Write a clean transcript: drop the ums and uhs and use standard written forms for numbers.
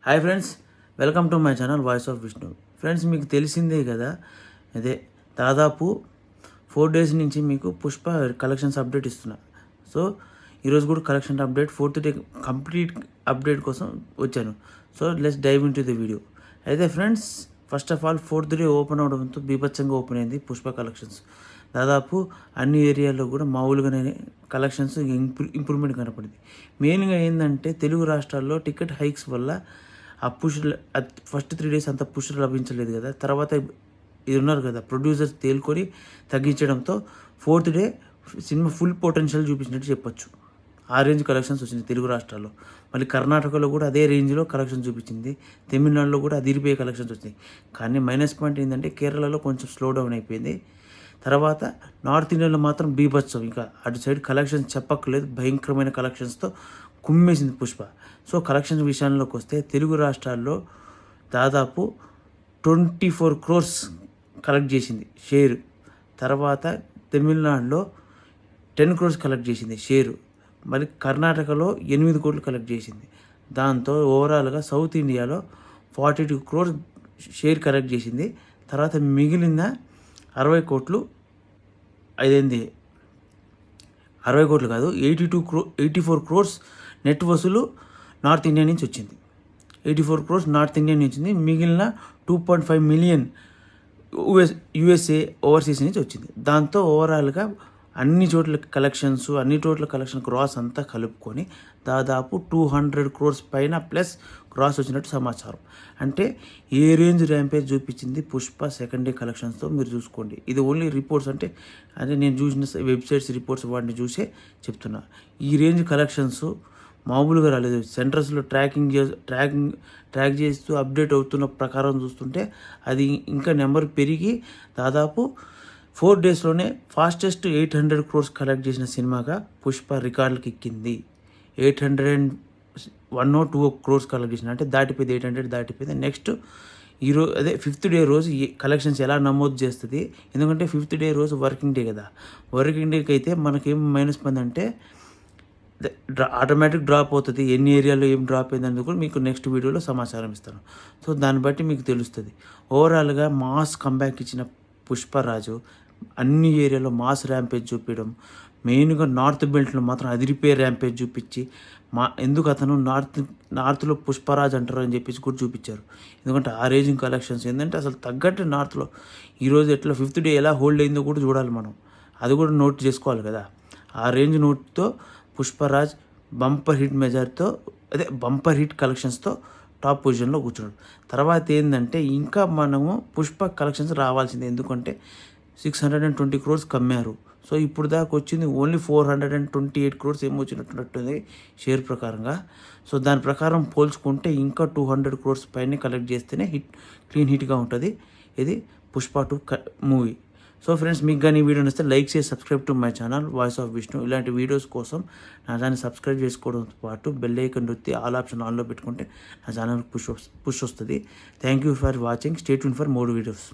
Hi friends, welcome to my channel voice of Vishnu. Friends, మీకు తెలిసిందే కదా, అదే దాదాపు 4 days నుంచి మీకు పుష్ప కలెక్షన్స్ అప్డేట్ ఇస్తున్నా. సో ఈరోజు కూడా collection update 4th day complete update కోసం వచ్చాను. So let's dive in to the video. అయితే friends, first of all 4th day open అవడంతో బీభత్సంగా ఓపెన్ అయింది పుష్ప కలెక్షన్స్. దాదాపు అన్ని ఏరియాల్లో కూడా మామూలుగానే కలెక్షన్స్ ఇంప్రూవ్మెంట్ కనపడింది. మెయిన్గా ఏంటంటే తెలుగు రాష్ట్రాల్లో టికెట్ హైక్స్ వల్ల ఆ పుష్ ఫస్ట్ 3 days అంత పుష్ లభించలేదు కదా. తర్వాత ఇది ఉన్నారు కదా ప్రొడ్యూసర్స్ తేలుకొని తగ్గించడంతో 4th day సినిమా ఫుల్ పొటెన్షియల్ చూపించినట్టు చెప్పొచ్చు. ఆ రేంజ్ కలెక్షన్స్ వచ్చింది తెలుగు రాష్ట్రాల్లో. మళ్ళీ కర్ణాటకలో కూడా అదే రేంజ్లో కలెక్షన్ చూపించింది. తమిళనాడులో కూడా అదిరిపోయే కలెక్షన్స్ వచ్చినాయి. కానీ మైనస్ పాయింట్ ఏంటంటే కేరళలో కొంచెం స్లో డౌన్ అయిపోయింది. తర్వాత నార్త్ ఇండియాలో మాత్రం బీభత్సం. ఇంకా అటు సైడ్ కలెక్షన్స్ చెప్పక్కర్లేదు, భయంకరమైన కలెక్షన్స్తో కుమ్మేసింది పుష్ప. సో కలెక్షన్స్ విషయంలోకి వస్తే తెలుగు రాష్ట్రాల్లో దాదాపు 24 crores కలెక్ట్ చేసింది షేరు. తర్వాత తమిళనాడులో 10 crores కలెక్ట్ చేసింది షేరు. మరి కర్ణాటకలో 8 crores కలెక్ట్ చేసింది. దాంతో ఓవరాల్గా సౌత్ ఇండియాలో 42 crores షేర్ కలెక్ట్ చేసింది. తర్వాత మిగిలిన 60 crores అదేంది 60 crores కాదు, 84 crores నెట్ వసూలు నార్త్ ఇండియా నుంచి వచ్చింది. 84 crores నార్త్ ఇండియా నుంచి వచ్చింది. మిగిలిన 2.5 million యూఎస్ఏ ఓవర్సీస్ నుంచి వచ్చింది. దాంతో ఓవరాల్గా అన్ని చోట్ల కలెక్షన్ క్రాస్ అంతా కలుపుకొని దాదాపు 200 crores పైన ప్లస్ క్రాస్ వచ్చినట్టు సమాచారం. అంటే ఏ రేంజ్ ర్యాంపేజ్ చూపించింది పుష్ప సెకండ్ డే కలెక్షన్స్తో మీరు చూసుకోండి. ఇది ఓన్లీ రిపోర్ట్స్, అంటే నేను చూసిన వెబ్సైట్స్ రిపోర్ట్స్ వాటిని చూసే చెప్తున్నా. ఈ రేంజ్ కలెక్షన్స్ మామూలుగా రాలేదు. సెంటర్స్లో ట్రాక్ చేస్తూ అప్డేట్ అవుతున్న ప్రకారం చూస్తుంటే అది ఇంకా నెంబర్ పెరిగి దాదాపు 4 daysలోనే ఫాస్టెస్ట్ 800 crores కలెక్ట్ చేసిన సినిమాగా పుష్ప రికార్డులకు ఎక్కింది. 801 crores కలెక్ట్ చేసిన, అంటే దాటిపోయింది, 800 దాటిపోయింది. నెక్స్ట్ ఈరోజు అదే 5th day రోజు ఈ కలెక్షన్స్ ఎలా నమోదు చేస్తుంది, ఎందుకంటే 5th day రోజు వర్కింగ్ డే కదా. వర్కింగ్ డేకి అయితే మనకేం మైనస్ పొందంటే ఆటోమేటిక్ డ్రాప్ అవుతుంది. ఎన్ని ఏరియాలో ఏం డ్రాప్ అయిందని కూడా మీకు నెక్స్ట్ వీడియోలో సమాచారం ఇస్తాను. సో దాన్ని బట్టి మీకు తెలుస్తుంది. ఓవరాల్గా మాస్ కంబ్యాక్ ఇచ్చిన పుష్పరాజు అన్ని ఏరియాలో మాస్ ర్యాంపేజ్ చూపించడం, మెయిన్గా నార్త్ బెల్ట్లో మాత్రం అదిరిపోయే ర్యాంపేజ్ చూపించి ఎందుకు అతను నార్త్లో పుష్పరాజ్ అంటారు అని చెప్పేసి కూడా చూపించారు. ఎందుకంటే ఆ రేంజింగ్ కలెక్షన్స్ ఏంటంటే అసలు తగ్గట్టు నార్త్లో ఈరోజు ఎట్లా 5th day ఎలా హోల్డ్ అయిందో కూడా చూడాలి మనం. అది కూడా నోట్ చేసుకోవాలి కదా. ఆ రేంజ్ నోట్తో పుష్పరాజ్ బంపర్ హిట్ కలెక్షన్స్తో టాప్ పొజిషన్లో కూర్చున్నాడు. తర్వాత ఏంటంటే ఇంకా మనము పుష్ప కలెక్షన్స్ రావాల్సిందే, ఎందుకంటే 620 crores కమ్మారు. సో ఇప్పుడు దాకా వచ్చింది ఓన్లీ 428 crores ఏమో వచ్చినట్టుంది షేర్ ప్రకారంగా. సో దాని ప్రకారం పోల్చుకుంటే ఇంకా 200 crores పైన కలెక్ట్ చేస్తేనే క్లీన్ హిట్గా ఉంటుంది ఇది పుష్ప 2 మూవీ. సో ఫ్రెండ్స్, మీకు కానీ ఈ వీడియో నచ్చితే లైక్ చేసి subscribe to my channel voice of Vishnu. ఇలాంటి వీడియోస్ కోసం నా ఛానల్ సబ్స్క్రైబ్ చేసుకోవడంతో పాటు బెల్ ఐకాన్ నొక్కి ఆల్ ఆప్షన్ ఆన్లో పెట్టుకుంటే నా ఛానల్ పుష్ వస్తుంది. Thank you for watching. Stay tune for more videos.